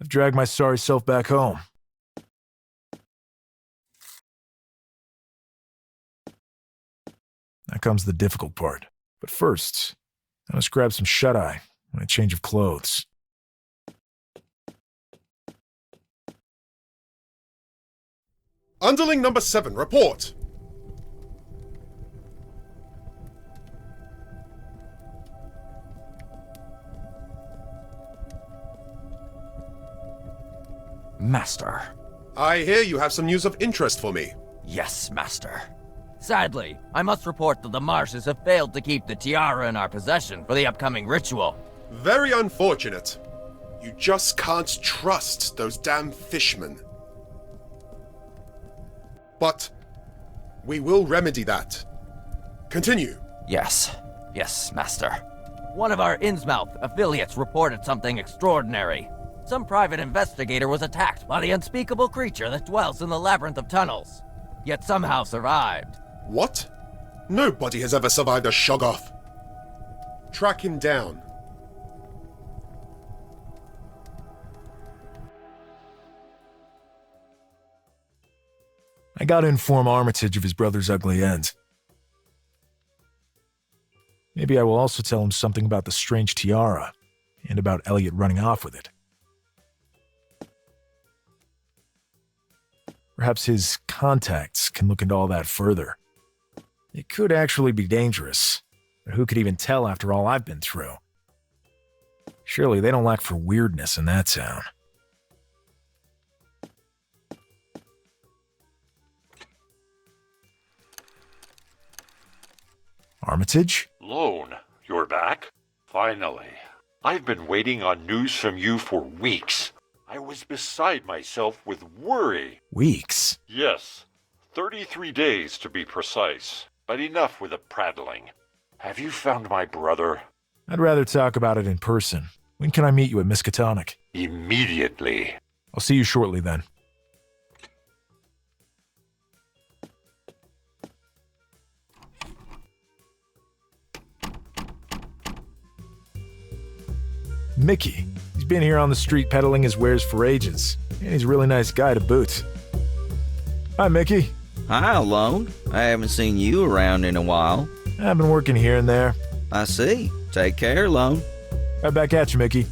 I've dragged my sorry self back home. Now comes the difficult part. But first, I must grab some shut-eye and a change of clothes. Underling number 7, report! Master. I hear you have some news of interest for me. Yes, Master. Sadly, I must report that the Marshes have failed to keep the tiara in our possession for the upcoming ritual. Very unfortunate. You just can't trust those damn fishmen. But we will remedy that. Continue. Yes, Master. One of our Innsmouth affiliates reported something extraordinary. Some private investigator was attacked by the unspeakable creature that dwells in the labyrinth of tunnels, yet somehow survived. What? Nobody has ever survived a Shoggoth. Track him down. I gotta inform Armitage of his brother's ugly end. Maybe I will also tell him something about the strange tiara, and about Elliot running off with it. Perhaps his contacts can look into all that further. It could actually be dangerous, but who could even tell after all I've been through? Surely they don't lack for weirdness in that town. Armitage? Lone, you're back? Finally. I've been waiting on news from you for weeks. I was beside myself with worry. Weeks? Yes, 33 days to be precise. But enough with the prattling. Have you found my brother? I'd rather talk about it in person. When can I meet you at Miskatonic? Immediately. I'll see you shortly then. Mickey. He's been here on the street peddling his wares for ages. And he's a really nice guy to boot. Hi, Mickey. Hi, Lone. I haven't seen you around in a while. I've been working here and there. I see. Take care, Lone. Right back at you, Mickey.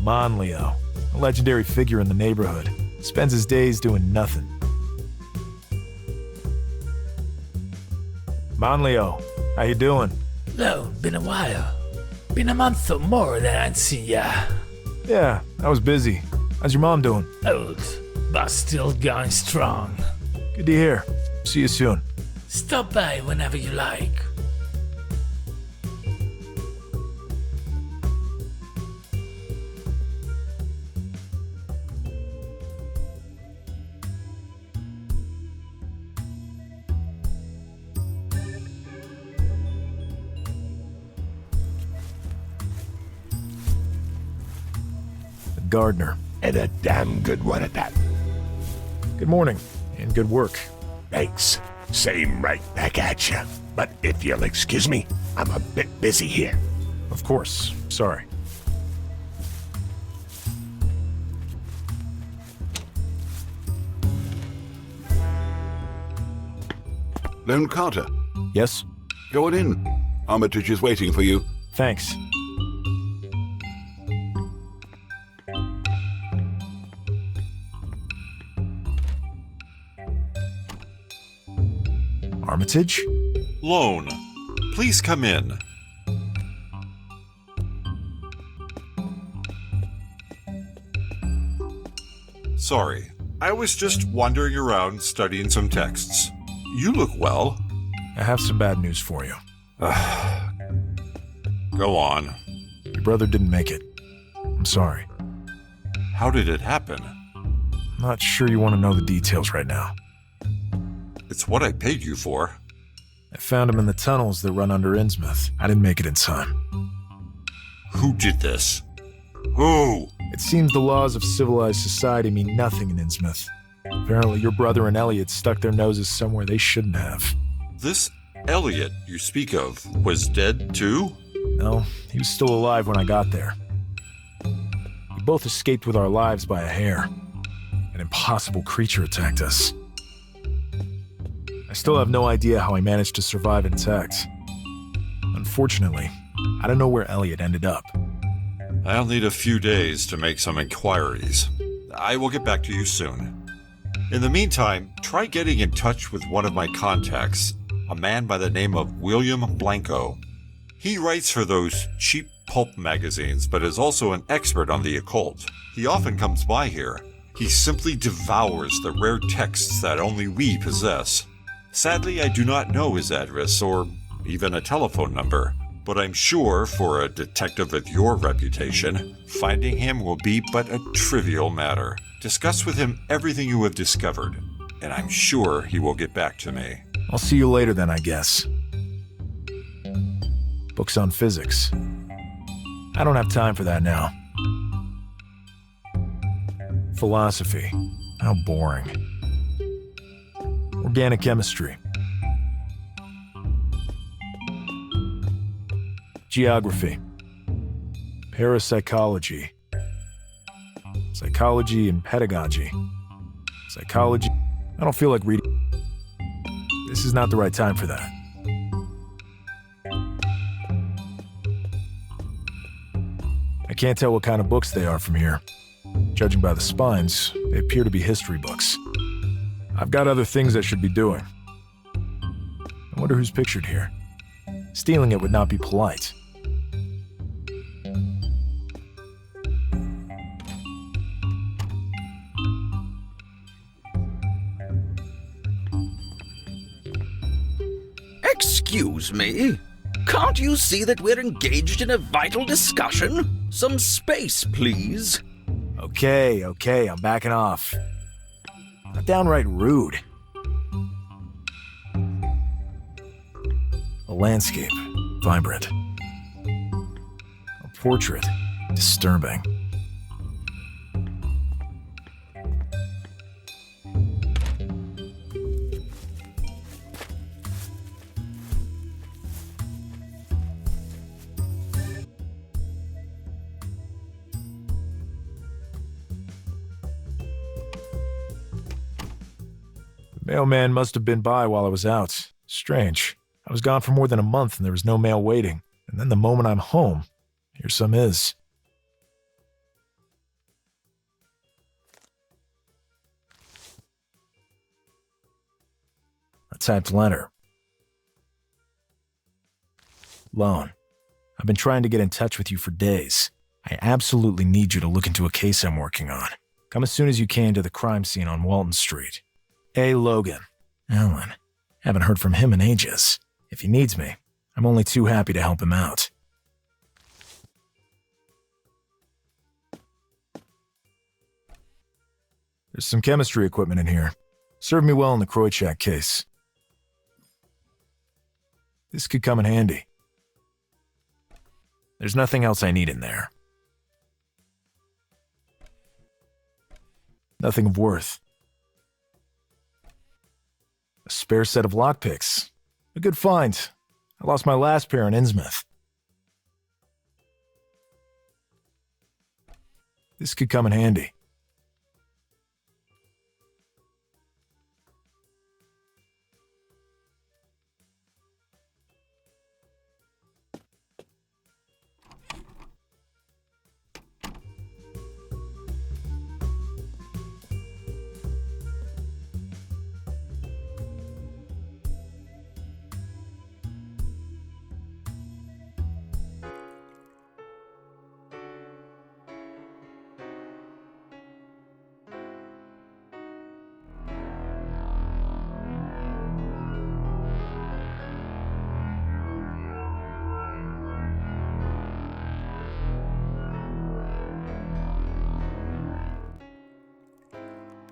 Monleo, a legendary figure in the neighborhood, spends his days doing nothing. Monleo, how you doing? Hello, been a while. Been a month or more that I ain't seen ya. Yeah, I was busy. How's your mom doing? Old, but still going strong. Good to hear. See you soon. Stop by whenever you like. The gardener. And a damn good one at that. Good morning, and good work. Thanks. Same right back at you. But if you'll excuse me, I'm a bit busy here. Of course. Sorry. Lone Carter, Yes? go on in. Armitage is waiting for you. Thanks. Armitage? Lone, please come in. Sorry, I was just wandering around studying some texts. You look well. I have some bad news for you. Go on. Your brother didn't make it. I'm sorry. How did it happen? Not sure you want to know the details right now. It's what I paid you for. I found him in the tunnels that run under Innsmouth. I didn't make it in time. Who did this? Who? It seems the laws of civilized society mean nothing in Innsmouth. Apparently your brother and Elliot stuck their noses somewhere they shouldn't have. This Elliot you speak of was dead too? No, he was still alive when I got there. We both escaped with our lives by a hair. An impossible creature attacked us. I still have no idea how I managed to survive intact. Unfortunately, I don't know where Elliot ended up. I'll need a few days to make some inquiries. I will get back to you soon. In the meantime, try getting in touch with one of my contacts, a man by the name of William Blanco. He writes for those cheap pulp magazines, but is also an expert on the occult. He often comes by here. He simply devours the rare texts that only we possess. Sadly, I do not know his address or even a telephone number, but I'm sure for a detective with your reputation, finding him will be but a trivial matter. Discuss with him everything you have discovered, and I'm sure he will get back to me. I'll see you later then, I guess. Books on physics. I don't have time for that now. Philosophy. How boring. Organic chemistry. Geography. Parapsychology. Psychology and pedagogy. Psychology. I don't feel like reading. This is not the right time for that. I can't tell what kind of books they are from here. Judging by the spines, they appear to be history books. I've got other things I should be doing. I wonder who's pictured here. Stealing it would not be polite. Excuse me? Can't you see that we're engaged in a vital discussion? Some space, please. Okay, I'm backing off. Not downright rude. A landscape, vibrant. A portrait, disturbing. Mailman must have been by while I was out. Strange. I was gone for more than a month and there was no mail waiting. And then the moment I'm home, here some is. A typed letter. Lone, I've been trying to get in touch with you for days. I absolutely need you to look into a case I'm working on. Come as soon as you can to the crime scene on Walton Street. A. Logan. Alan. Haven't heard from him in ages. If he needs me, I'm only too happy to help him out. There's some chemistry equipment in here. Served me well in the Kroichak case. This could come in handy. There's nothing else I need in there. Nothing of worth. A spare set of lockpicks. A good find. I lost my last pair in Innsmouth. This could come in handy.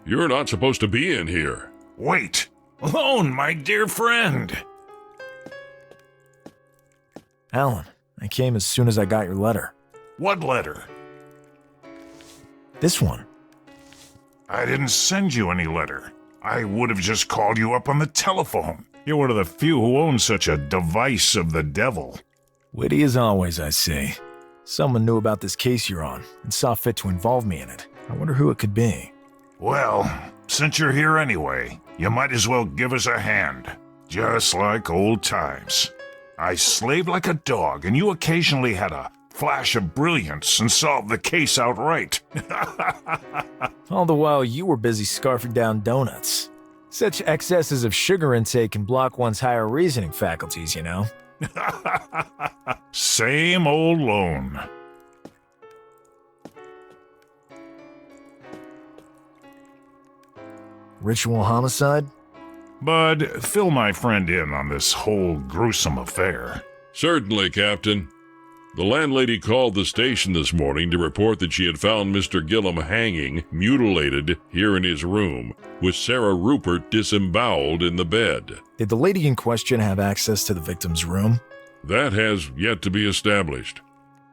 You're not supposed to be in here. Wait! Lone, my dear friend! Alan, I came as soon as I got your letter. What letter? This one. I didn't send you any letter. I would have just called you up on the telephone. You're one of the few who own such a device of the devil. Witty as always, I see. Someone knew about this case you're on and saw fit to involve me in it. I wonder who it could be. Well, since you're here anyway, you might as well give us a hand. Just like old times. I slaved like a dog, and you occasionally had a flash of brilliance and solved the case outright. All the while you were busy scarfing down donuts. Such excesses of sugar intake can block one's higher reasoning faculties, you know? Same old Lone. Ritual homicide? Bud, fill my friend in on this whole gruesome affair. Certainly, Captain. The landlady called the station this morning to report that she had found Mr. Gillum hanging, mutilated, here in his room, with Sarah Rupert disemboweled in the bed. Did the lady in question have access to the victim's room? That has yet to be established.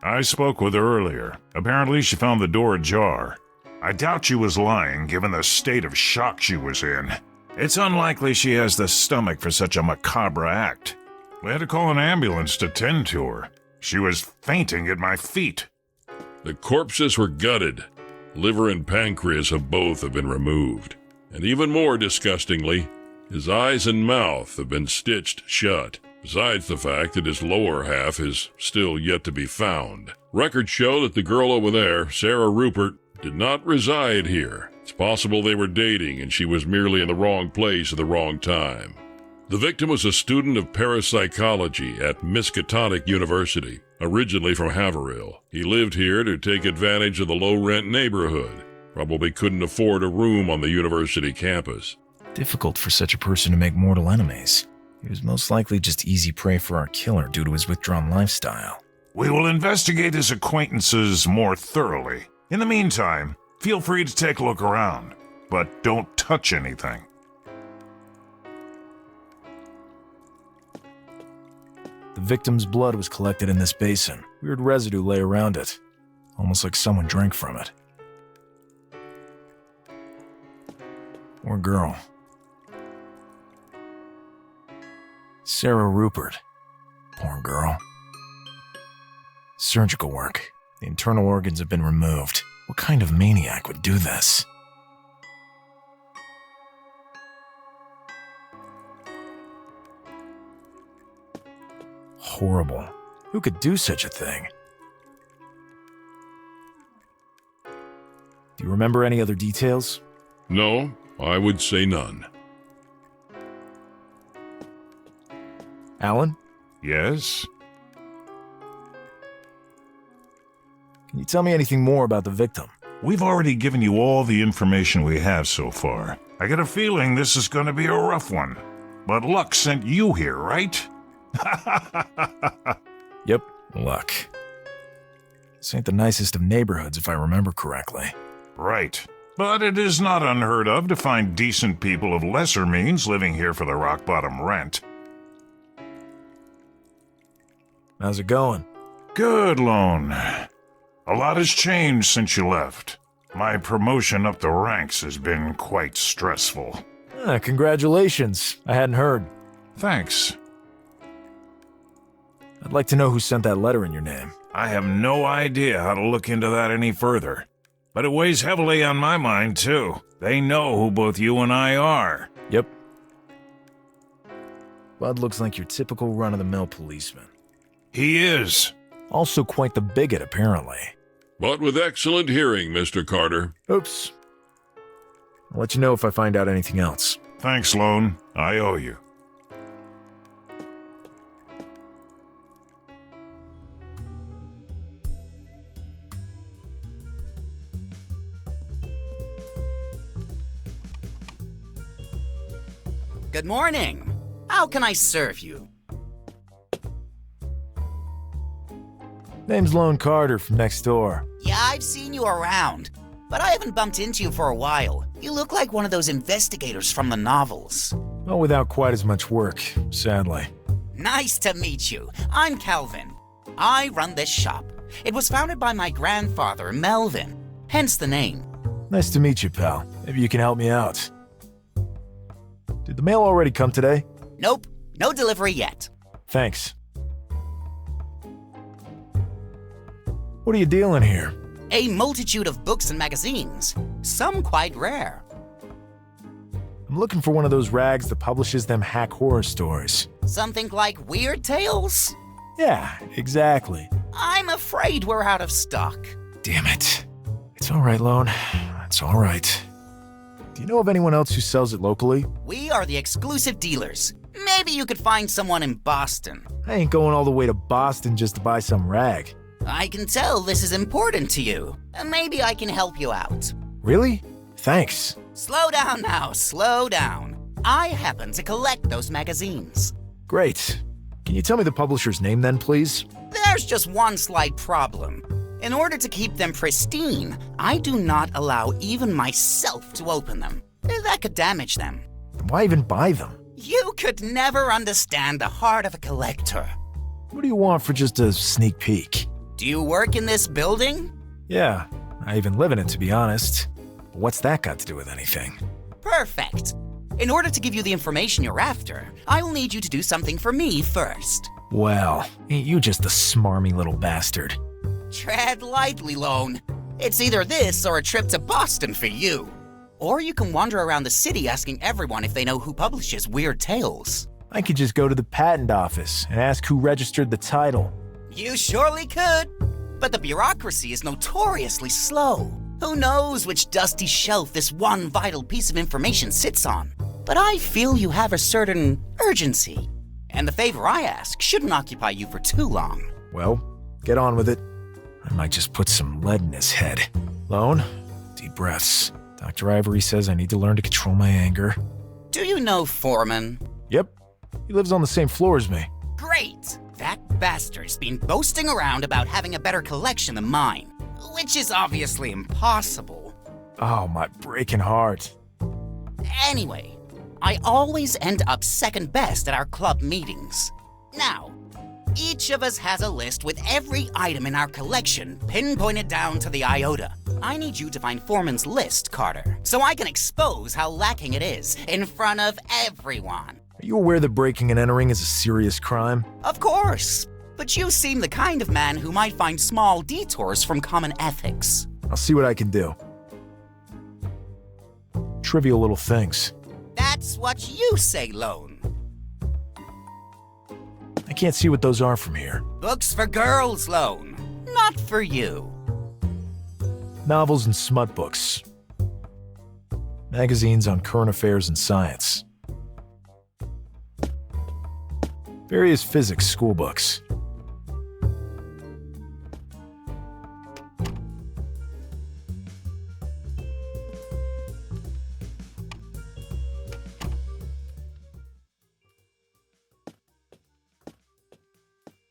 I spoke with her earlier. Apparently she found the door ajar. I doubt she was lying, given the state of shock she was in. It's unlikely she has the stomach for such a macabre act. We had to call an ambulance to tend to her. She was fainting at my feet. The corpses were gutted. Liver and pancreas of both have been removed. And even more disgustingly, his eyes and mouth have been stitched shut, besides the fact that his lower half is still yet to be found. Records show that the girl over there, Sarah Rupert, did not reside here. It's possible they were dating and she was merely in the wrong place at the wrong time. The victim was a student of parapsychology at Miskatonic University, originally from Haverhill. He lived here to take advantage of the low-rent neighborhood. Probably couldn't afford a room on the university campus. Difficult for such a person to make mortal enemies. He was most likely just easy prey for our killer due to his withdrawn lifestyle. We will investigate his acquaintances more thoroughly. In the meantime, feel free to take a look around, but don't touch anything. The victim's blood was collected in this basin. Weird residue lay around it, almost like someone drank from it. Poor girl. Sarah Rupert. Poor girl. Surgical work. The internal organs have been removed. What kind of maniac would do this? Horrible. Who could do such a thing? Do you remember any other details? No, I would say none. Alan? Yes? Can you tell me anything more about the victim? We've already given you all the information we have so far. I get a feeling this is going to be a rough one. But luck sent you here, right? Yep, luck. This ain't the nicest of neighborhoods, if I remember correctly. Right. But it is not unheard of to find decent people of lesser means living here for the rock-bottom rent. How's it going? Good, Lone. A lot has changed since you left. My promotion up the ranks has been quite stressful. Congratulations. I hadn't heard. Thanks. I'd like to know who sent that letter in your name. I have no idea how to look into that any further. But it weighs heavily on my mind, too. They know who both you and I are. Yep. Bud looks like your typical run-of-the-mill policeman. He is. Also quite the bigot, apparently. But with excellent hearing, Mr. Carter. Oops. I'll let you know if I find out anything else. Thanks, Lone. I owe you. Good morning. How can I serve you? Name's Lone Carter from next door. Yeah, I've seen you around, but I haven't bumped into you for a while. You look like one of those investigators from the novels. Well, without quite as much work, sadly. Nice to meet you. I'm Calvin. I run this shop. It was founded by my grandfather, Melvin, hence the name. Nice to meet you, pal. Maybe you can help me out. Did the mail already come today? Nope, no delivery yet. Thanks. What are you dealing here? A multitude of books and magazines, some quite rare. I'm looking for one of those rags that publishes them hack horror stories. Something like Weird Tales? Yeah, exactly. I'm afraid we're out of stock. Damn it. It's all right, Lone. It's all right. Do you know of anyone else who sells it locally? We are the exclusive dealers. Maybe you could find someone in Boston. I ain't going all the way to Boston just to buy some rag. I can tell this is important to you. Maybe I can help you out. Really? Thanks. Slow down now, slow down. I happen to collect those magazines. Great. Can you tell me the publisher's name then, please? There's just one slight problem. In order to keep them pristine, I do not allow even myself to open them. That could damage them. Why even buy them? You could never understand the heart of a collector. What do you want for just a sneak peek? Do you work in this building? Yeah, I even live in it, to be honest. But what's that got to do with anything? Perfect. In order to give you the information you're after, I will need you to do something for me first. Well, ain't you just a smarmy little bastard? Tread lightly, Lone. It's either this or a trip to Boston for you. Or you can wander around the city asking everyone if they know who publishes Weird Tales. I could just go to the patent office and ask who registered the title. You surely could. But the bureaucracy is notoriously slow. Who knows which dusty shelf this one vital piece of information sits on? But I feel you have a certain urgency. And the favor I ask shouldn't occupy you for too long. Well, get on with it. I might just put some lead in his head. Lone, deep breaths. Dr. Ivory says I need to learn to control my anger. Do you know Foreman? Yep. He lives on the same floor as me. Great! That bastard's been boasting around about having a better collection than mine, which is obviously impossible. Oh, my breaking heart. Anyway, I always end up second best at our club meetings. Now, each of us has a list with every item in our collection pinpointed down to the iota. I need you to find Foreman's list, Carter, so I can expose how lacking it is in front of everyone. Are you aware that breaking and entering is a serious crime? Of course, but you seem the kind of man who might find small detours from common ethics. I'll see what I can do. Trivial little things. That's what you say, Lone. I can't see what those are from here. Books for girls, Lone. Not for you. Novels and smut books. Magazines on current affairs and science. Various physics school books.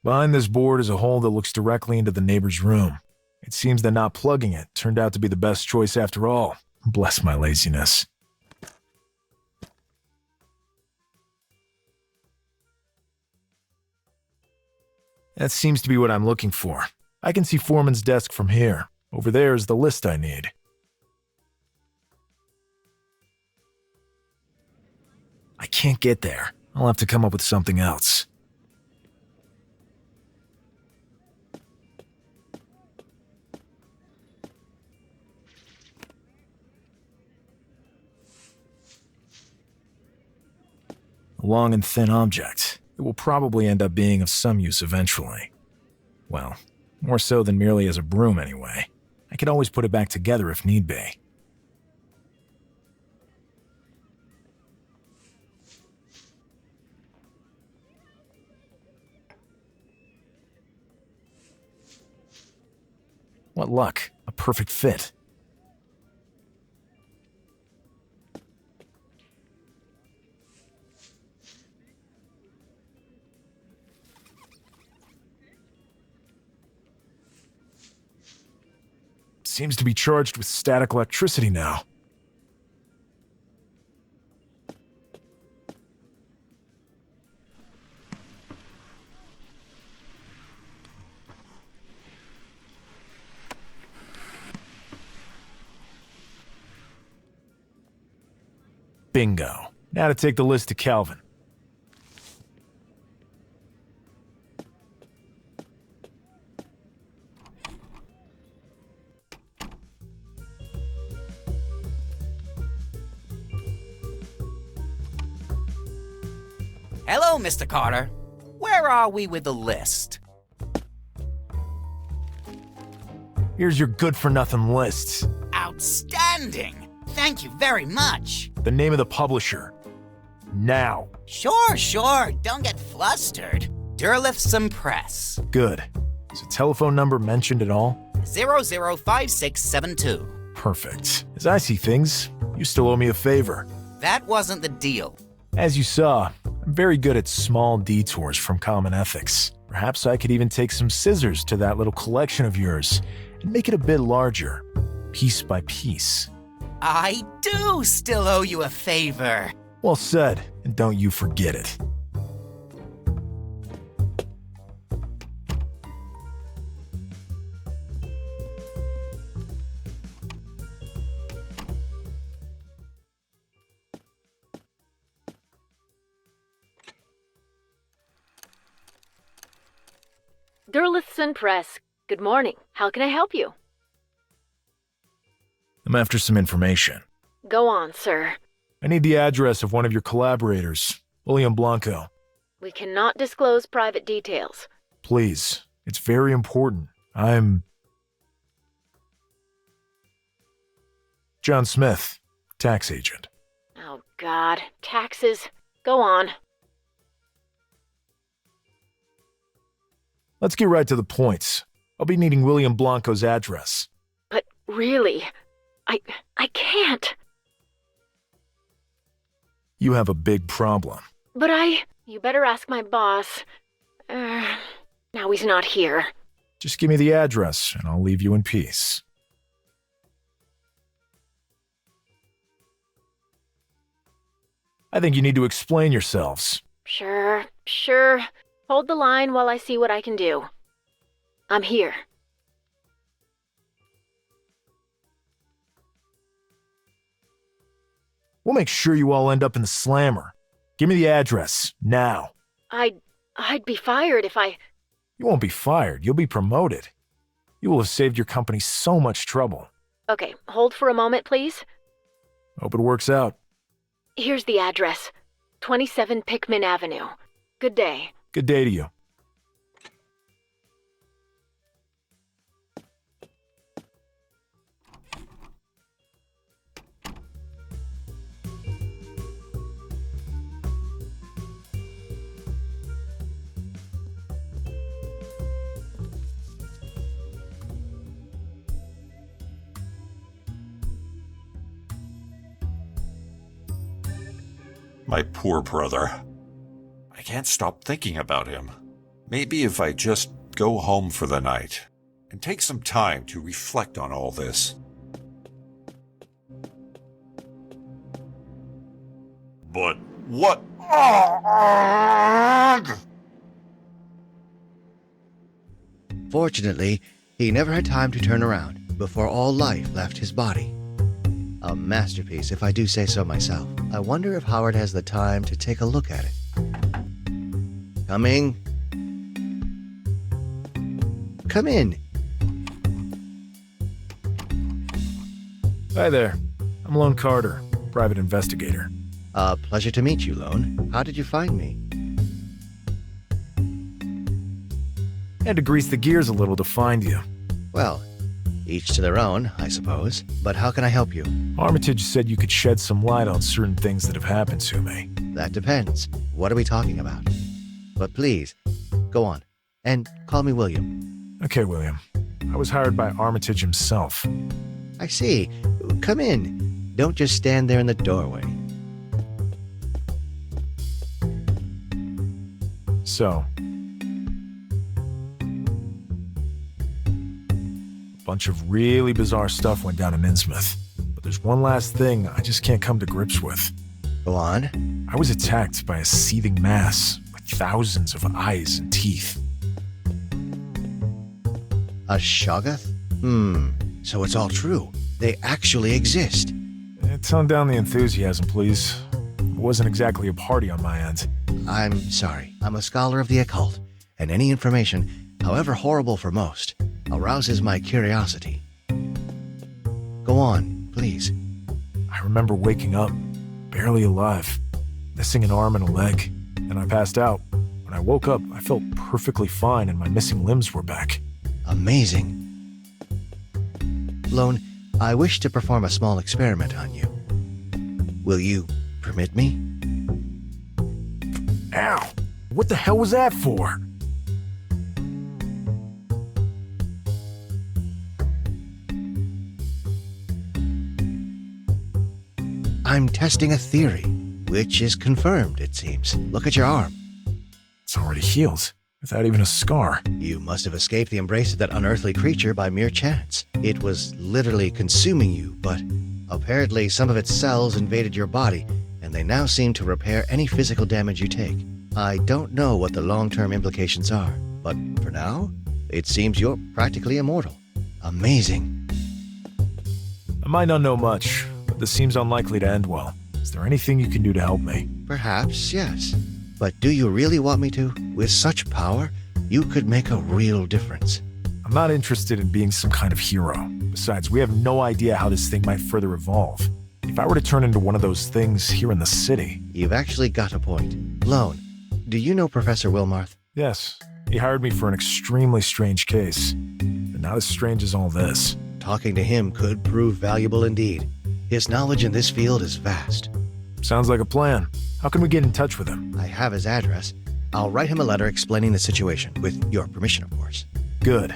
Behind this board is a hole that looks directly into the neighbor's room. It seems that not plugging it turned out to be the best choice after all. Bless my laziness. That seems to be what I'm looking for. I can see Foreman's desk from here. Over there is the list I need. I can't get there. I'll have to come up with something else. A long and thin object. It will probably end up being of some use eventually. Well, more so than merely as a broom anyway. I could always put it back together if need be. What luck. A perfect fit. Seems to be charged with static electricity now. Bingo. Now to take the list to Calvin. Hello, Mr. Carter. Where are we with the list? Here's your good-for-nothing list. Outstanding! Thank you very much. The name of the publisher. Now. Sure. Don't get flustered. Derlithson Press. Good. Is a telephone number mentioned at all? 005672. Perfect. As I see things, you still owe me a favor. That wasn't the deal. As you saw, I'm very good at small detours from common ethics. Perhaps I could even take some scissors to that little collection of yours and make it a bit larger, piece by piece. I do still owe you a favor. Well said, and don't you forget it. Derlithson Press. Good morning. How can I help you? I'm after some information. Go on, sir. I need the address of one of your collaborators, William Blanco. We cannot disclose private details. Please, it's very important. I'm John Smith, tax agent. Oh, God. Taxes. Go on. Let's get right to the points. I'll be needing William Blanco's address. But really, I can't. You have a big problem. But you better ask my boss. Now he's not here. Just give me the address, and I'll leave you in peace. I think you need to explain yourselves. Sure. Hold the line while I see what I can do. I'm here. We'll make sure you all end up in the slammer. Give me the address, now. I'd be fired if I... You won't be fired, you'll be promoted. You will have saved your company so much trouble. Okay, hold for a moment, please. Hope it works out. Here's the address. 27 Pickman Avenue. Good day. Good day to you. My poor brother. I can't stop thinking about him. Maybe if I just go home for the night and take some time to reflect on all this. But what? Fortunately, he never had time to turn around before all life left his body. A masterpiece, if I do say so myself. I wonder if Howard has the time to take a look at it. Coming. Come in. Hi there. I'm Lone Carter, private investigator. Pleasure to meet you, Lone. How did you find me? Had to grease the gears a little to find you. Well, each to their own, I suppose. But how can I help you? Armitage said you could shed some light on certain things that have happened to me. That depends. What are we talking about? But please, go on. And call me William. Okay, William. I was hired by Armitage himself. I see. Come in. Don't just stand there in the doorway. So, a bunch of really bizarre stuff went down in Innsmouth. But there's one last thing I just can't come to grips with. Go on. I was attacked by a seething mass with thousands of eyes and teeth. A Shoggoth? So it's all true. They actually exist. Tone down the enthusiasm, please. It wasn't exactly a party on my end. I'm sorry. I'm a scholar of the occult, and any information, however horrible for most, arouses my curiosity. Go on, please. I remember waking up, barely alive, missing an arm and a leg, and Then I passed out. When I woke up, I felt perfectly fine and my missing limbs were back. Amazing. Lone, I wish to perform a small experiment on you. Will you permit me? Ow! What the hell was that for? I'm testing a theory, which is confirmed, it seems. Look at your arm. It's already healed, without even a scar. You must have escaped the embrace of that unearthly creature by mere chance. It was literally consuming you, but apparently some of its cells invaded your body, and they now seem to repair any physical damage you take. I don't know what the long-term implications are, but for now, it seems you're practically immortal. Amazing. I might not know much, but this seems unlikely to end well. Is there anything you can do to help me? Perhaps, yes. But do you really want me to? With such power, you could make a real difference. I'm not interested in being some kind of hero. Besides, we have no idea how this thing might further evolve. If I were to turn into one of those things here in the city... You've actually got a point. Lone, do you know Professor Wilmarth? Yes. He hired me for an extremely strange case. But not as strange as all this. Talking to him could prove valuable indeed. His knowledge in this field is vast. Sounds like a plan. How can we get in touch with him? I have his address. I'll write him a letter explaining the situation, with your permission, of course. Good.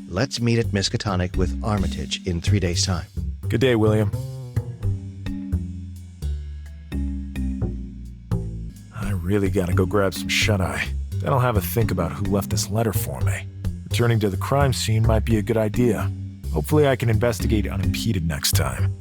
Let's meet at Miskatonic with Armitage in 3 days' time. Good day, William. I really gotta go grab some shut-eye. Then I'll have a think about who left this letter for me. Returning to the crime scene might be a good idea. Hopefully I can investigate unimpeded next time.